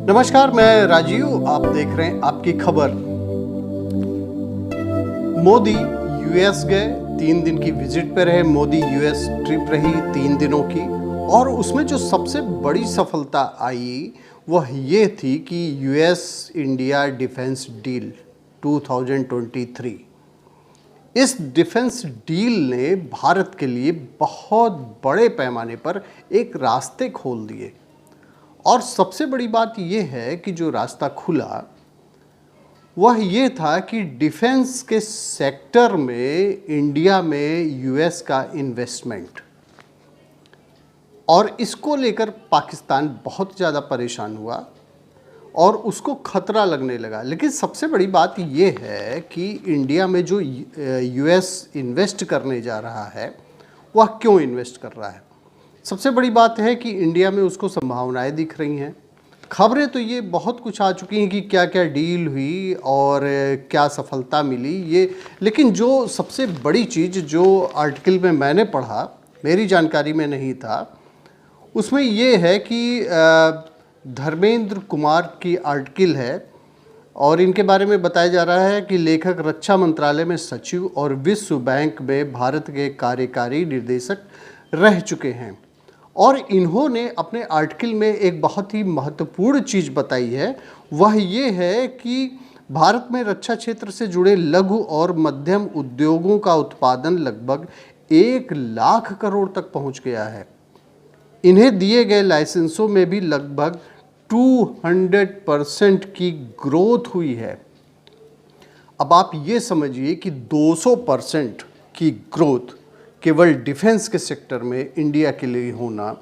नमस्कार, मैं राजीव। आप देख रहे हैं आपकी खबर। मोदी यूएस गए, 3 दिन की विजिट पे रहे। मोदी यूएस ट्रिप रही 3 दिनों की, और उसमें जो सबसे बड़ी सफलता आई वह ये थी कि यूएस इंडिया डिफेंस डील 2023, इस डिफेंस डील ने भारत के लिए बहुत बड़े पैमाने पर एक रास्ते खोल दिए। और सबसे बड़ी बात यह है कि जो रास्ता खुला वह ये था कि डिफेंस के सेक्टर में इंडिया में यूएस का इन्वेस्टमेंट, और इसको लेकर पाकिस्तान बहुत ज़्यादा परेशान हुआ और उसको खतरा लगने लगा। लेकिन सबसे बड़ी बात ये है कि इंडिया में जो यूएस इन्वेस्ट करने जा रहा है वह क्यों इन्वेस्ट कर रहा है। सबसे बड़ी बात है कि इंडिया में उसको संभावनाएं दिख रही हैं। खबरें तो ये बहुत कुछ आ चुकी हैं कि क्या क्या डील हुई और क्या सफलता मिली ये, लेकिन जो सबसे बड़ी चीज़ जो आर्टिकल में मैंने पढ़ा, मेरी जानकारी में नहीं था, उसमें ये है कि धर्मेंद्र कुमार की आर्टिकल है और इनके बारे में बताया जा रहा है कि लेखक रक्षा मंत्रालय में सचिव और विश्व बैंक में भारत के कार्यकारी निर्देशक रह चुके हैं। और इन्होंने अपने आर्टिकल में एक बहुत ही महत्वपूर्ण चीज़ बताई है, वह ये है कि भारत में रक्षा क्षेत्र से जुड़े लघु और मध्यम उद्योगों का उत्पादन लगभग 1 लाख करोड़ तक पहुंच गया है। इन्हें दिए गए लाइसेंसों में भी लगभग 200% की ग्रोथ हुई है। अब आप ये समझिए कि 200% की ग्रोथ केवल डिफेंस के सेक्टर में इंडिया के लिए होना,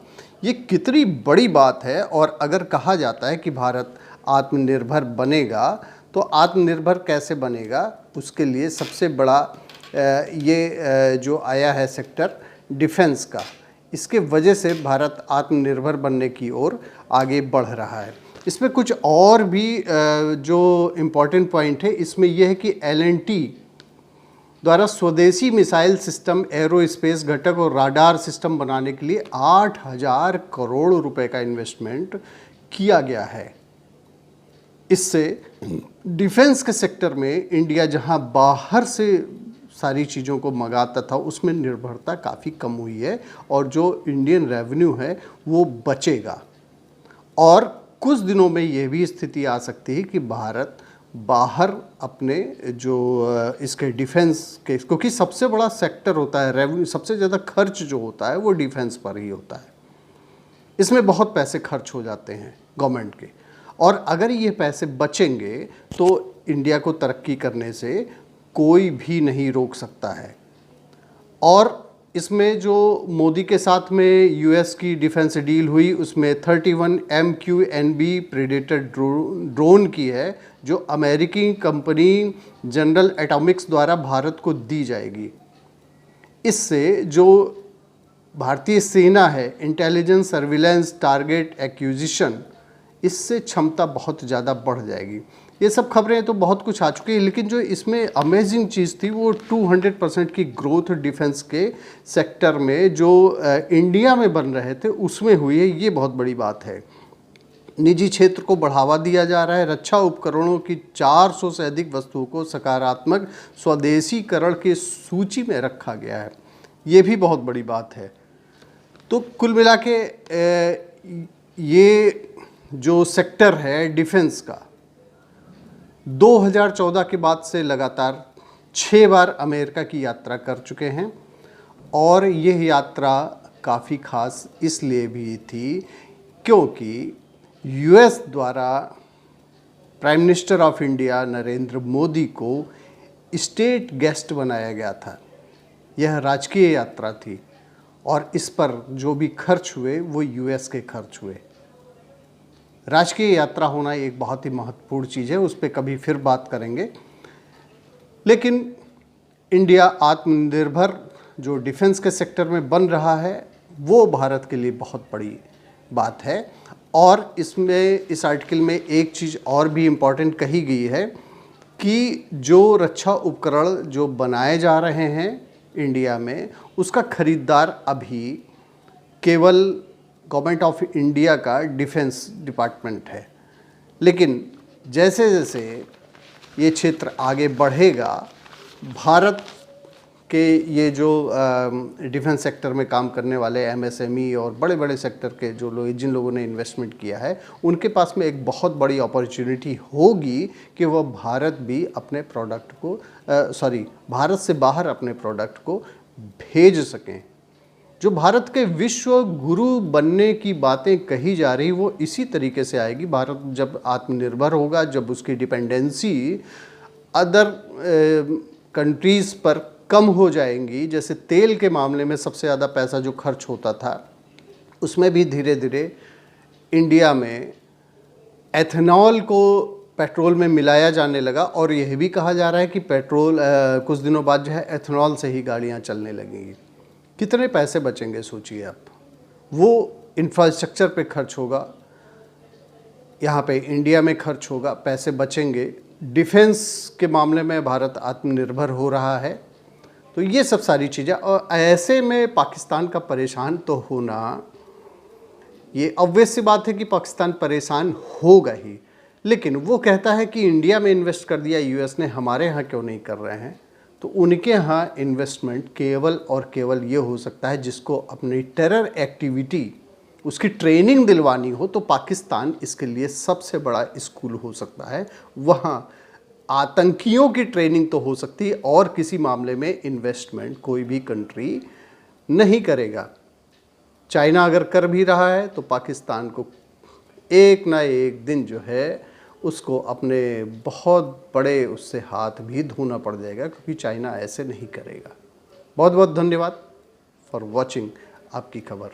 ये कितनी बड़ी बात है। और अगर कहा जाता है कि भारत आत्मनिर्भर बनेगा, तो आत्मनिर्भर कैसे बनेगा, उसके लिए सबसे बड़ा ये जो आया है सेक्टर डिफेंस का, इसके वजह से भारत आत्मनिर्भर बनने की ओर आगे बढ़ रहा है। इसमें कुछ और भी जो इम्पॉर्टेंट पॉइंट है इसमें यह है कि L&T द्वारा स्वदेशी मिसाइल सिस्टम, एरोस्पेस घटक और राडार सिस्टम बनाने के लिए 8,000 करोड़ रुपए का इन्वेस्टमेंट किया गया है। इससे डिफेंस के सेक्टर में इंडिया जहां बाहर से सारी चीज़ों को मंगाता था उसमें निर्भरता काफ़ी कम हुई है, और जो इंडियन रेवेन्यू है वो बचेगा। और कुछ दिनों में ये भी स्थिति आ सकती है कि भारत बाहर अपने जो इसके डिफेंस के, क्योंकि सबसे बड़ा सेक्टर होता है रेवेन्यू, सबसे ज़्यादा खर्च जो होता है वो डिफेंस पर ही होता है। इसमें बहुत पैसे खर्च हो जाते हैं गवर्नमेंट के, और अगर ये पैसे बचेंगे तो इंडिया को तरक्की करने से कोई भी नहीं रोक सकता है। और इसमें जो मोदी के साथ में यूएस की डिफेंस डील हुई उसमें 31 MQNB प्रेडेटर ड्रोन की है, जो अमेरिकी कंपनी जनरल एटॉमिक्स द्वारा भारत को दी जाएगी। इससे जो भारतीय सेना है, इंटेलिजेंस, सर्विलेंस, टारगेट एक्विजिशन, इससे क्षमता बहुत ज़्यादा बढ़ जाएगी। ये सब खबरें तो बहुत कुछ आ चुकी है, लेकिन जो इसमें अमेजिंग चीज़ थी वो 200% की ग्रोथ डिफेंस के सेक्टर में जो इंडिया में बन रहे थे उसमें हुई है। ये बहुत बड़ी बात है। निजी क्षेत्र को बढ़ावा दिया जा रहा है। रक्षा उपकरणों की 400 से अधिक वस्तुओं को सकारात्मक स्वदेशीकरण की सूची में रखा गया है। ये भी बहुत बड़ी बात है। तो कुल मिला के ये जो सेक्टर है डिफेंस का, 2014 के बाद से लगातार 6 बार अमेरिका की यात्रा कर चुके हैं, और यह यात्रा काफ़ी खास इसलिए भी थी क्योंकि यूएस द्वारा prime minister of India Narendra Modi को स्टेट गेस्ट बनाया गया था। यह राजकीय यात्रा थी, और इस पर जो भी खर्च हुए वो यूएस के खर्च हुए। राजकीय यात्रा होना एक बहुत ही महत्वपूर्ण चीज़ है, उस पर कभी फिर बात करेंगे। लेकिन इंडिया आत्मनिर्भर जो डिफेंस के सेक्टर में बन रहा है वो भारत के लिए बहुत बड़ी बात है। और इसमें इस आर्टिकल में एक चीज़ और भी इम्पॉर्टेंट कही गई है कि जो रक्षा उपकरण जो बनाए जा रहे हैं इंडिया में, उसका खरीदार अभी केवल गवर्नमेंट ऑफ इंडिया का डिफेंस डिपार्टमेंट है। लेकिन जैसे जैसे ये क्षेत्र आगे बढ़ेगा, भारत के ये जो डिफेंस सेक्टर में काम करने वाले एमएसएमई और बड़े बड़े सेक्टर के जो लोग, जिन लोगों ने इन्वेस्टमेंट किया है, उनके पास में एक बहुत बड़ी अपॉर्चुनिटी होगी कि वह भारत भी अपने प्रोडक्ट को भारत से बाहर अपने प्रोडक्ट को भेज सकें। जो भारत के विश्व गुरु बनने की बातें कही जा रही वो इसी तरीके से आएगी। भारत जब आत्मनिर्भर होगा, जब उसकी डिपेंडेंसी अदर कंट्रीज़ पर कम हो जाएंगी। जैसे तेल के मामले में सबसे ज़्यादा पैसा जो खर्च होता था, उसमें भी धीरे धीरे इंडिया में एथेनॉल को पेट्रोल में मिलाया जाने लगा और यह भी कहा जा रहा है कि पेट्रोल कुछ दिनों बाद जो है एथेनॉल से ही गाड़ियाँ चलने लगेंगी। कितने पैसे बचेंगे सोचिए आप। वो इंफ्रास्ट्रक्चर पे खर्च होगा, यहाँ पे इंडिया में खर्च होगा, पैसे बचेंगे। डिफेंस के मामले में भारत आत्मनिर्भर हो रहा है। तो ये सब सारी चीज़ें, और ऐसे में पाकिस्तान का परेशान तो होना, ये ऑब्वियस सी बात है कि पाकिस्तान परेशान होगा ही। लेकिन वो कहता है कि इंडिया में इन्वेस्ट कर दिया यूएस ने, हमारे यहाँ क्यों नहीं कर रहे हैं। तो उनके यहाँ इन्वेस्टमेंट केवल और केवल ये हो सकता है जिसको अपनी टेरर एक्टिविटी, उसकी ट्रेनिंग दिलवानी हो, तो पाकिस्तान इसके लिए सबसे बड़ा स्कूल हो सकता है। वहाँ आतंकियों की ट्रेनिंग तो हो सकती है, और किसी मामले में इन्वेस्टमेंट कोई भी कंट्री नहीं करेगा। चाइना अगर कर भी रहा है तो पाकिस्तान को एक ना एक दिन जो है उसको अपने बहुत बड़े उससे हाथ भी धोना पड़ जाएगा, क्योंकि चाइना ऐसे नहीं करेगा। बहुत बहुत धन्यवाद फॉर वॉचिंग आपकी खबर।